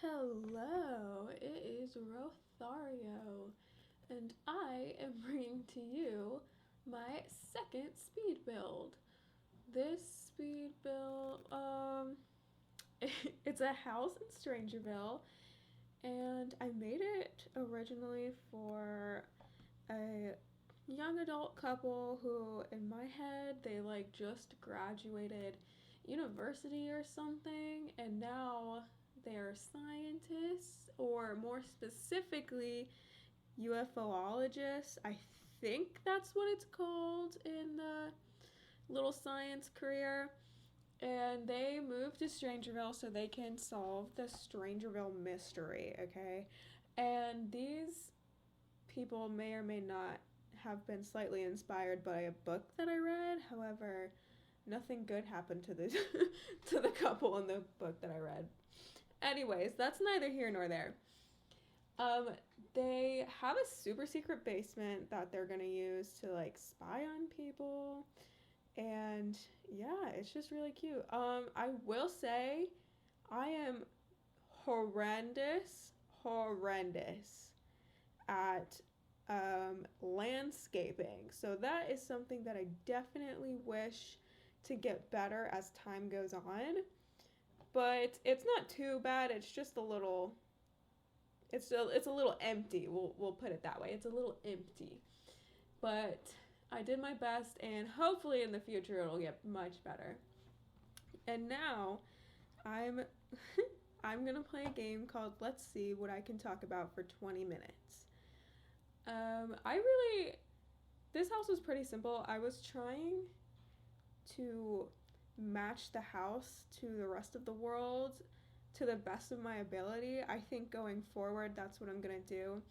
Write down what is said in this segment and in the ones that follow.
Hello, it is Rothario, and I am bringing to you my second speed build. This speed build, it's a house in Strangerville, and I made it originally for a young adult couple who, in my head, they like just graduated university or something, and now they're scientists, or more specifically, UFOologists. I think that's what it's called in the little science career. And they moved to Strangerville so they can solve the Strangerville mystery, okay? And these people may or may not have been slightly inspired by a book that I read. However, nothing good happened to the to the couple in the book that I read. Anyways, that's neither here nor there. Um, they have a super secret basement that they're gonna use to like spy on people, and yeah, it's just really cute. I will say, I am horrendous at landscaping. So that is something that I definitely wish to get better as time goes on. But it's not too bad. It's just a little. It's a little empty. We'll put it that way. It's a little empty. But I did my best, and hopefully in the future it'll get much better. And now I'm I'm gonna play a game called Let's See What I Can Talk About for 20 minutes. I really this house was pretty simple. I was trying to match the house to the rest of the world to the best of my ability. I think going forward, that's what I'm gonna do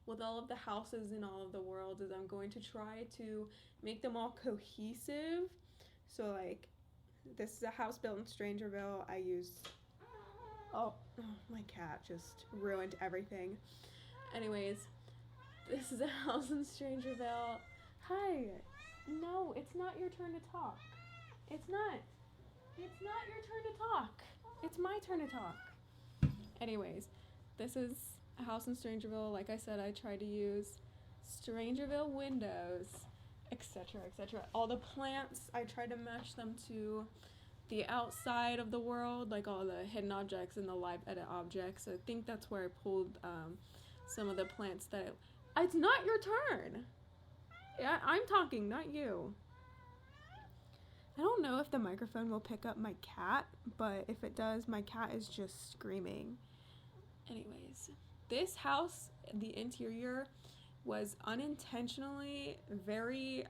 with all of the houses in all of the worlds. Is I'm going to try to make them all cohesive. So like, this is a house built in Strangerville. I used oh, my cat just ruined everything. Anyways, this is a house in Strangerville. Hi. No, it's not your turn to talk. It's not. It's not your turn to talk. It's my turn to talk. Anyways, this is a house in Strangerville. Like I said, I tried to use Strangerville windows, etc., etc. All the plants, I tried to match them to the outside of the world, like all the hidden objects and the live edit objects. I think that's where I pulled some of the plants that it's not your turn. Yeah, I'm talking, not you. I don't know if the microphone will pick up my cat, but if it does, my cat is just screaming. Anyways, this house, the interior was unintentionally very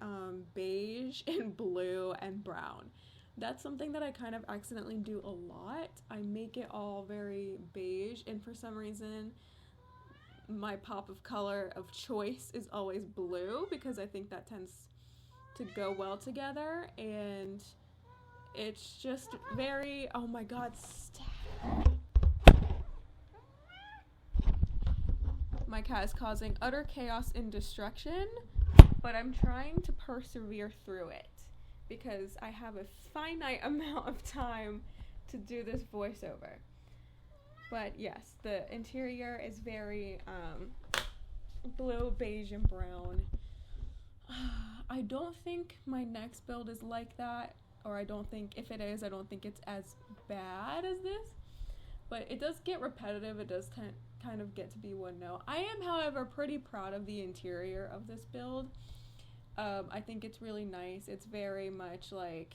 beige and blue and brown. That's something that I kind of accidentally do a lot. I make it all very beige, and for some reason, my pop of color of choice is always blue, because I think that tends to go well together, and it's just very, oh my god, stop. My cat is causing utter chaos and destruction, but I'm trying to persevere through it because I have a finite amount of time to do this voiceover. But yes, the interior is very blue, beige, and brown. I don't think my next build is like that, or I don't think, if it is, I don't think it's as bad as this, but it does get repetitive. It does kind of get to be one note. I am, however, pretty proud of the interior of this build. I think it's really nice. It's very much like,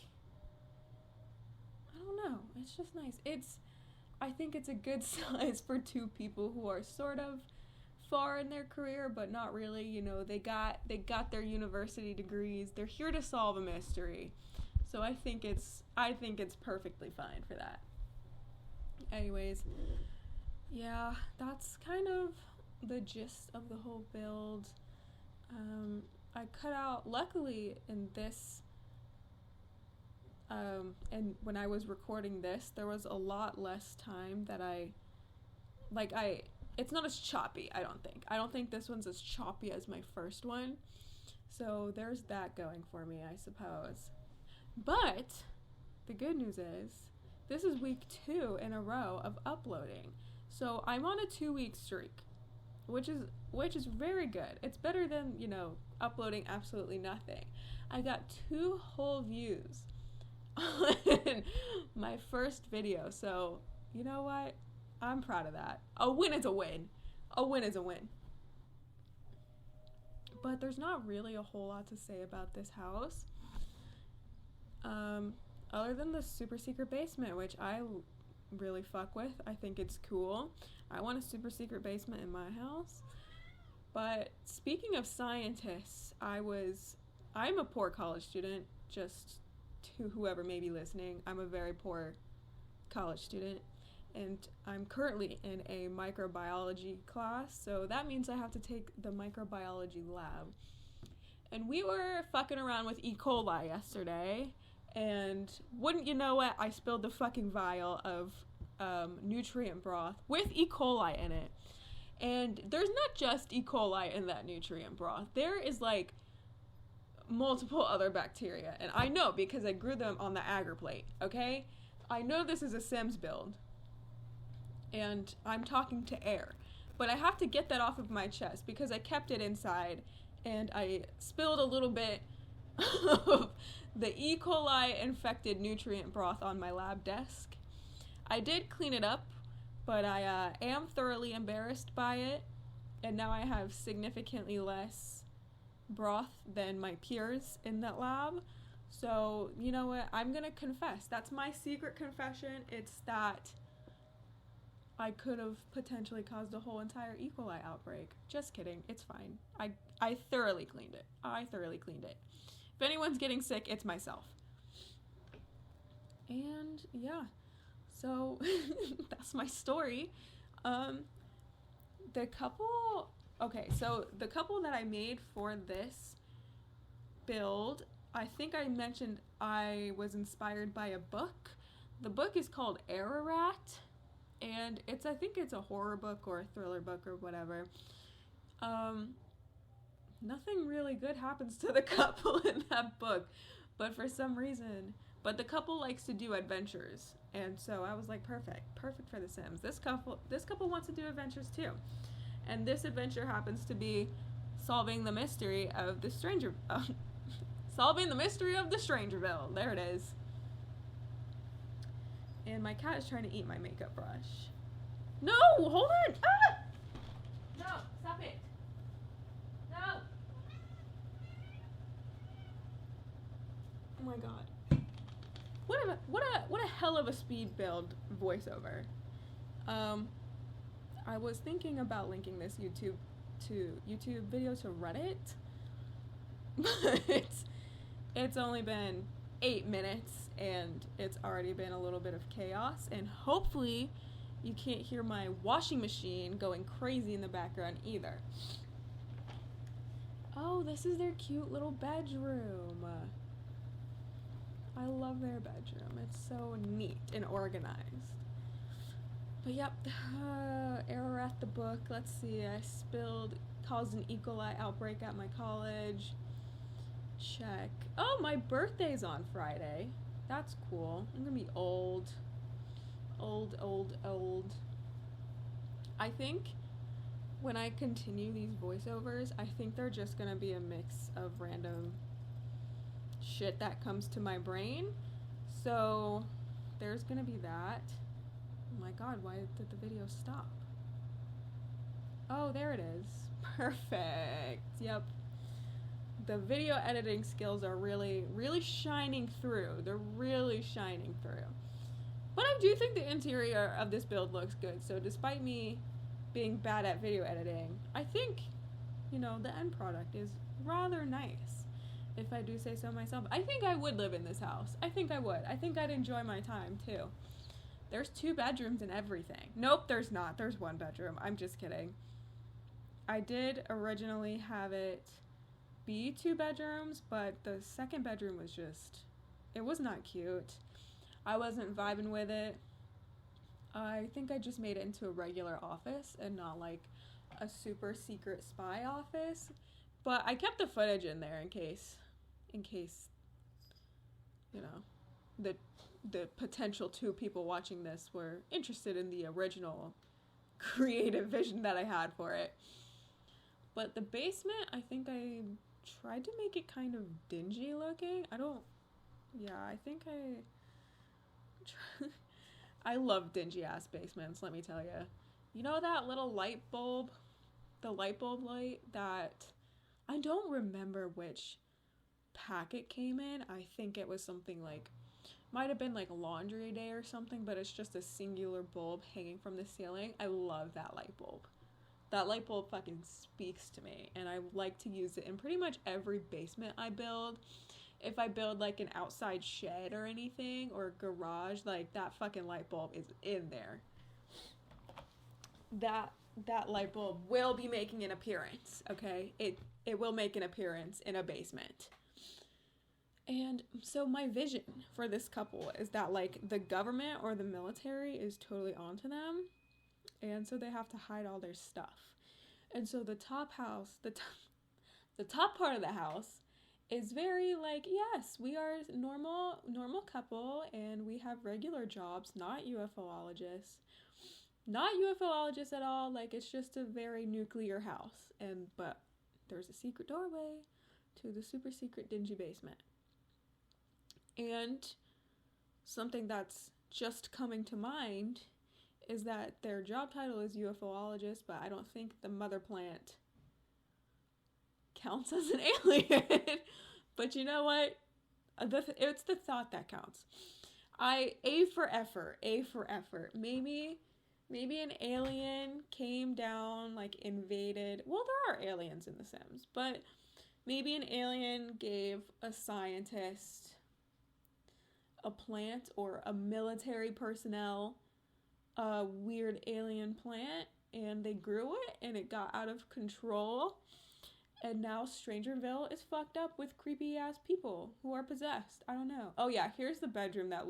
I don't know, it's just nice. I think it's a good size for two people who are sort of far in their career, but not really. You know, they got their university degrees. They're here to solve a mystery. So I think it's perfectly fine for that. Anyways, yeah, that's kind of the gist of the whole build. I cut out, luckily in this, and when I was recording this, there was a lot less time that it's not as choppy, I don't think this one's as choppy as my first one, so there's that going for me, I suppose. But the good news is, this is week 2 in a row of uploading, So I'm on a 2-week streak, which is very good. It's better than, uploading absolutely nothing. I got 2 whole views on my first video. So, you know what? I'm proud of that. A win is a win. A win is a win. But there's not really a whole lot to say about this house. Other than the super secret basement, which I really fuck with. I think it's cool. I want a super secret basement in my house. But speaking of scientists, I'm a poor college student, just to whoever may be listening. I'm a very poor college student, and I'm currently in a microbiology class, so that means I have to take the microbiology lab. And we were fucking around with E. coli yesterday, and wouldn't you know it, I spilled the fucking vial of nutrient broth with E. coli in it. And there's not just E. coli in that nutrient broth. There is like multiple other bacteria. And I know because I grew them on the agar plate, okay? I know this is a Sims build. And I'm talking to air. But I have to get that off of my chest because I kept it inside. And I spilled a little bit of the E. coli infected nutrient broth on my lab desk. I did clean it up, but I am thoroughly embarrassed by it, and now I have significantly less broth than my peers in that lab. So, you know what? I'm gonna confess. That's my secret confession. It's that I could have potentially caused a whole entire E. coli outbreak. Just kidding. It's fine. I thoroughly cleaned it. If anyone's getting sick, it's myself. And yeah. So that's my story. The couple that I made for this build, I think I mentioned I was inspired by a book. The book is called Ararat, and I think it's a horror book or a thriller book or whatever. Nothing really good happens to the couple in that book, but the couple likes to do adventures. And so I was like, perfect for The Sims. This couple wants to do adventures too. And this adventure happens to be solving the mystery of the Strangerville. There it is. And my cat is trying to eat my makeup brush. No, hold on. Ah! No, stop it. No. Oh my god. What a hell of a speed build voiceover. I was thinking about linking this YouTube video to Reddit, but it's only been 8 minutes and it's already been a little bit of chaos, and hopefully you can't hear my washing machine going crazy in the background either. Oh, this is their cute little bedroom. I love their bedroom. It's so neat and organized. But yep, Ararat the book. Let's see, caused an E. coli outbreak at my college. Check. Oh, my birthday's on Friday. That's cool. I'm gonna be old. I think when I continue these voiceovers, I think they're just gonna be a mix of random shit that comes to my brain. So there's gonna be that. Oh my god, why did the video stop? Oh, there it is. Perfect. Yep. The video editing skills are really shining through. They're really shining through. But I do think the interior of this build looks good. So despite me being bad at video editing, I think, the end product is rather nice. If I do say so myself. I think I would live in this house. I think I would. I think I'd enjoy my time too. There's 2 bedrooms and everything. Nope, there's not. There's 1 bedroom. I'm just kidding. I did originally have it be 2 bedrooms, but the second bedroom it was not cute. I wasn't vibing with it. I think I just made it into a regular office and not like a super secret spy office. But I kept the footage in there in case, the potential 2 people watching this were interested in the original creative vision that I had for it. But the basement, I think I tried to make it kind of dingy looking. I think I love dingy ass basements, let me tell you. You know that little light bulb? The light bulb light that I don't remember which pack it came in. I think it was something like, might have been like laundry day or something, but it's just a singular bulb hanging from the ceiling. I love that light bulb. That light bulb fucking speaks to me, and I like to use it in pretty much every basement I build. If I build like an outside shed or anything, or garage, like that fucking light bulb is in there. That light bulb will be making an appearance, okay? It will make an appearance in a basement. And so my vision for this couple is that like the government or the military is totally onto them. And so they have to hide all their stuff. And so the top part of the house is very like, yes, we are normal couple and we have regular jobs, not UFOologists. Not UFOologists at all, like it's just a very nuclear house. But there's a secret doorway to the super secret dingy basement. And something that's just coming to mind is that their job title is UFOologist, but I don't think the mother plant counts as an alien. But you know what? It's the thought that counts. A for effort. Maybe an alien came down, like invaded. Well, there are aliens in The Sims, but maybe an alien gave a scientist a plant or a military personnel a weird alien plant, and they grew it and it got out of control, and now Strangerville is fucked up with creepy ass people who are possessed. I don't know. Oh yeah, here's the bedroom that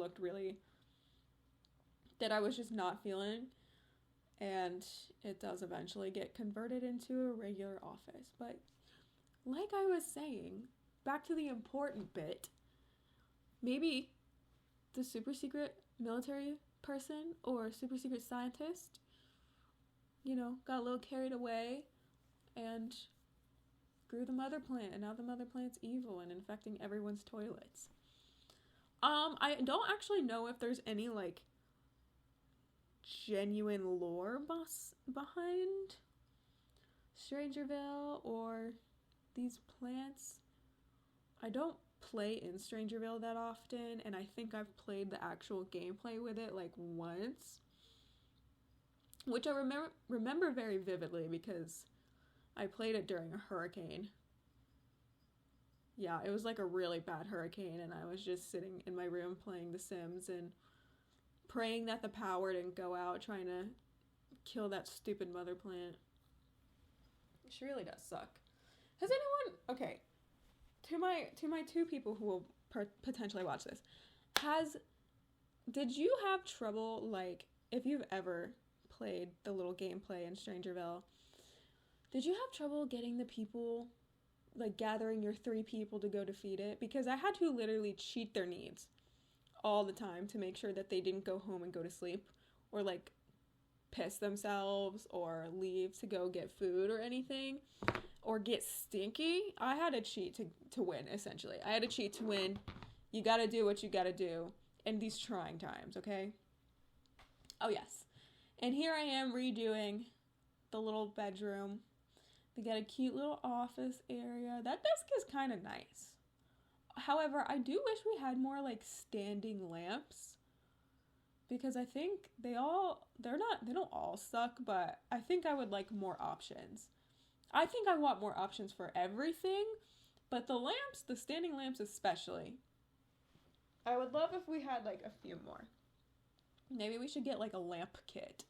I was just not feeling, and it does eventually get converted into a regular office. But like I was saying, back to the important bit, maybe the super secret military person or super secret scientist, got a little carried away and grew the mother plant, and now the mother plant's evil and infecting everyone's toilets. I don't actually know if there's any like genuine lore behind Strangerville or these plants. I don't play in Strangerville that often, and I think I've played the actual gameplay with it like once, which I remember very vividly because I played it during a hurricane. Yeah, it was like a really bad hurricane, and I was just sitting in my room playing The Sims and praying that the power didn't go out, trying to kill that stupid mother plant. She really does suck. Has anyone... Okay, to my two people who will potentially watch this, did you have trouble, like, if you've ever played the little gameplay in Strangerville, did you have trouble getting the people, like, gathering your 3 people to go defeat it? Because I had to literally cheat their needs all the time to make sure that they didn't go home and go to sleep, or, like, piss themselves, or leave to go get food or anything, or get stinky. I had to cheat to win, essentially. I had to cheat to win. You gotta do what you gotta do in these trying times, okay? Oh, yes. And here I am redoing the little bedroom. They got a cute little office area. That desk is kind of nice. However, I do wish we had more, like, standing lamps, because I think they don't all suck, but I think I would like more options. I think I want more options for everything, but the standing lamps especially, I would love if we had like a few more. Maybe we should get like a lamp kit.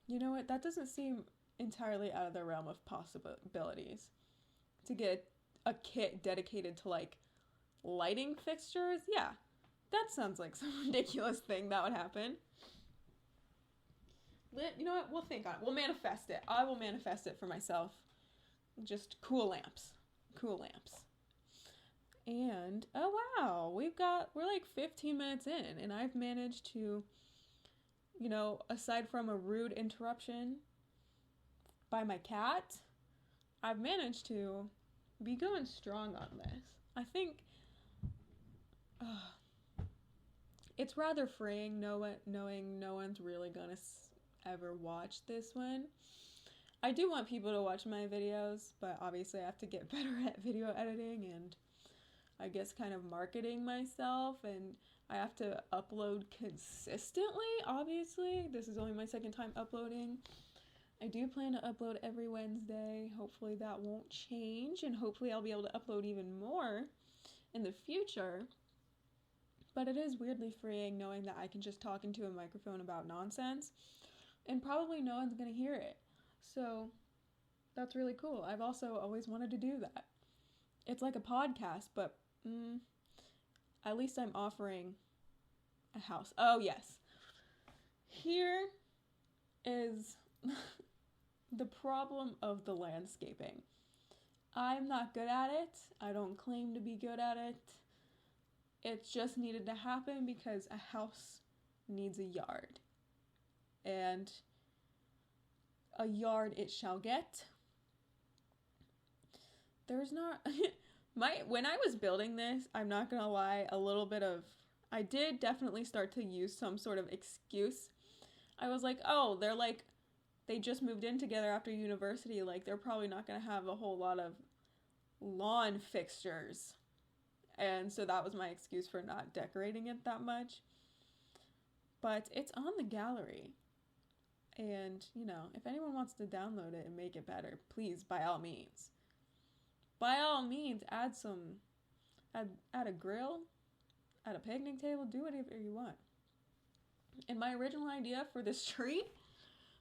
You know what? That doesn't seem entirely out of the realm of possibilities. To get a kit dedicated to like lighting fixtures? Yeah, that sounds like some ridiculous thing that would happen. You know what? We'll think on it. We'll manifest it. I will manifest it for myself. Just cool lamps. And, oh wow, we're like 15 minutes in, and I've managed to aside from a rude interruption by my cat, I've managed to be going strong on this. I think it's rather freeing knowing no one's really gonna ever watch this one. I do want people to watch my videos, but obviously I have to get better at video editing and I guess kind of marketing myself, and I have to upload consistently, obviously. This is only my second time uploading. I do plan to upload every Wednesday. Hopefully that won't change, and hopefully I'll be able to upload even more in the future. But it is weirdly freeing knowing that I can just talk into a microphone about nonsense, and probably no one's gonna hear it. So that's really cool. I've also always wanted to do that. It's like a podcast, but at least I'm offering a house. Oh, yes. Here is the problem of the landscaping. I'm not good at it. I don't claim to be good at it. It just needed to happen because a house needs a yard. And a yard it shall get. There's not... When I was building this, I'm not gonna lie, I did definitely start to use some sort of excuse. I was like, oh, they just moved in together after university, like, they're probably not gonna have a whole lot of lawn fixtures. And so that was my excuse for not decorating it that much. But it's on the gallery. And, if anyone wants to download it and make it better, please, by all means. By all means, add a grill, add a picnic table, do whatever you want. And my original idea for this tree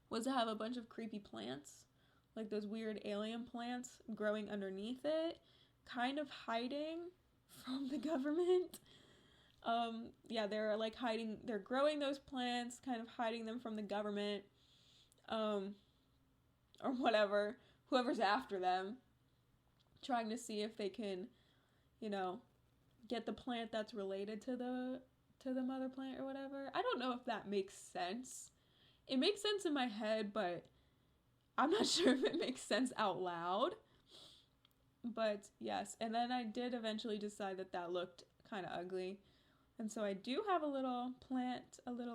was to have a bunch of creepy plants, like those weird alien plants growing underneath it, kind of hiding from the government. They're growing those plants, kind of hiding them from the government, or whatever, whoever's after them. Trying to see if they can, get the plant that's related to the mother plant or whatever. I don't know if that makes sense. It makes sense in my head, but I'm not sure if it makes sense out loud. But yes, and then I did eventually decide that looked kind of ugly. And so I do have a little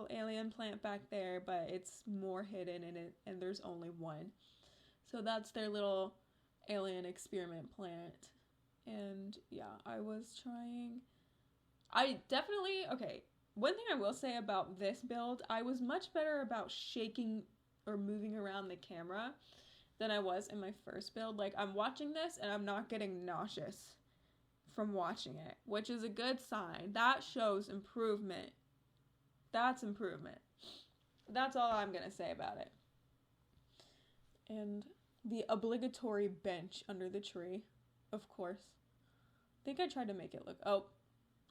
alien plant back there, but it's more hidden in it, and there's only one. So that's their little alien experiment plant. And yeah, one thing I will say about this build, I was much better about shaking or moving around the camera than I was in my first build. Like, I'm watching this and I'm not getting nauseous from watching it, which is a good sign. That shows improvement. That's improvement. That's all I'm gonna say about it. And the obligatory bench under the tree, of course. I think I tried to make it look... Oh,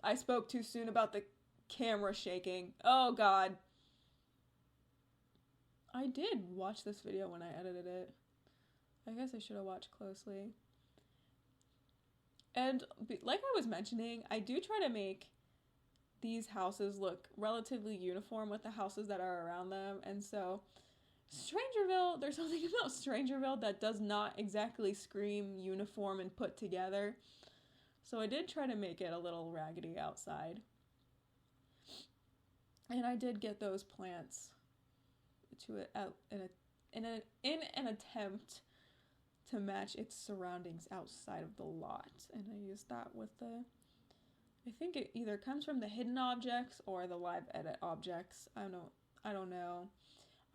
I spoke too soon about the camera shaking. Oh, God. I did watch this video when I edited it. I guess I should have watched closely. And like I was mentioning, I do try to make these houses look relatively uniform with the houses that are around them. And so... Strangerville, there's something about Strangerville that does not exactly scream uniform and put together. So I did try to make it a little raggedy outside. And I did get those plants to it in an attempt to match its surroundings outside of the lot. And I used that with I think it either comes from the hidden objects or the live edit objects. I don't know.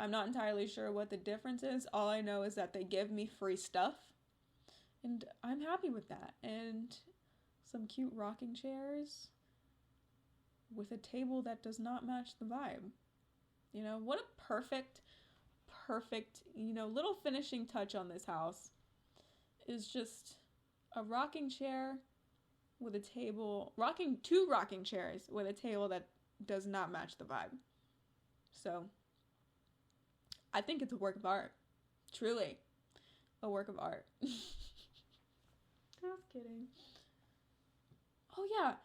I'm not entirely sure what the difference is. All I know is that they give me free stuff. And I'm happy with that. And some cute rocking chairs with a table that does not match the vibe. What a perfect, little finishing touch on this house is just a rocking chair with a table, two rocking chairs with a table that does not match the vibe. So... I think it's a work of art. Truly. A work of art. Just kidding. Oh, yeah.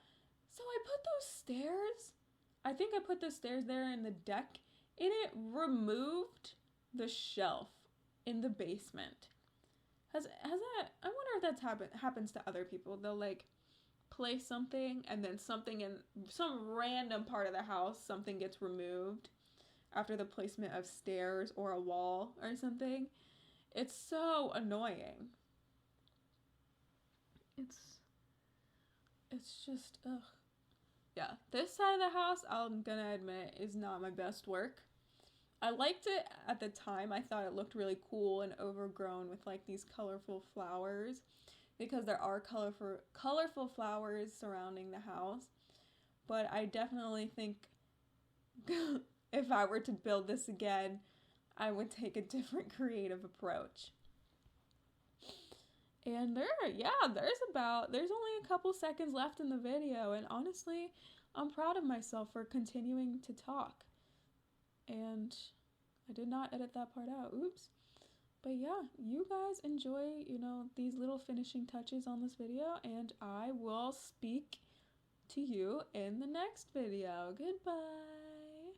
So I put those stairs. I think I put the stairs there in the deck and it removed the shelf in the basement. Has that, I wonder if that's happens to other people. They'll like place something and then something in some random part of the house, something gets removed after the placement of stairs or a wall or something. It's so annoying. It's just ugh. Yeah, this side of the house, I'm gonna admit, is not my best work. I liked it at the time. I thought it looked really cool and overgrown with like these colorful flowers, because there are colorful flowers surrounding the house. But I definitely think if I were to build this again, I would take a different creative approach. And there's only a couple seconds left in the video, and honestly, I'm proud of myself for continuing to talk. And I did not edit that part out. Oops. But yeah, you guys enjoy, these little finishing touches on this video, and I will speak to you in the next video. Goodbye.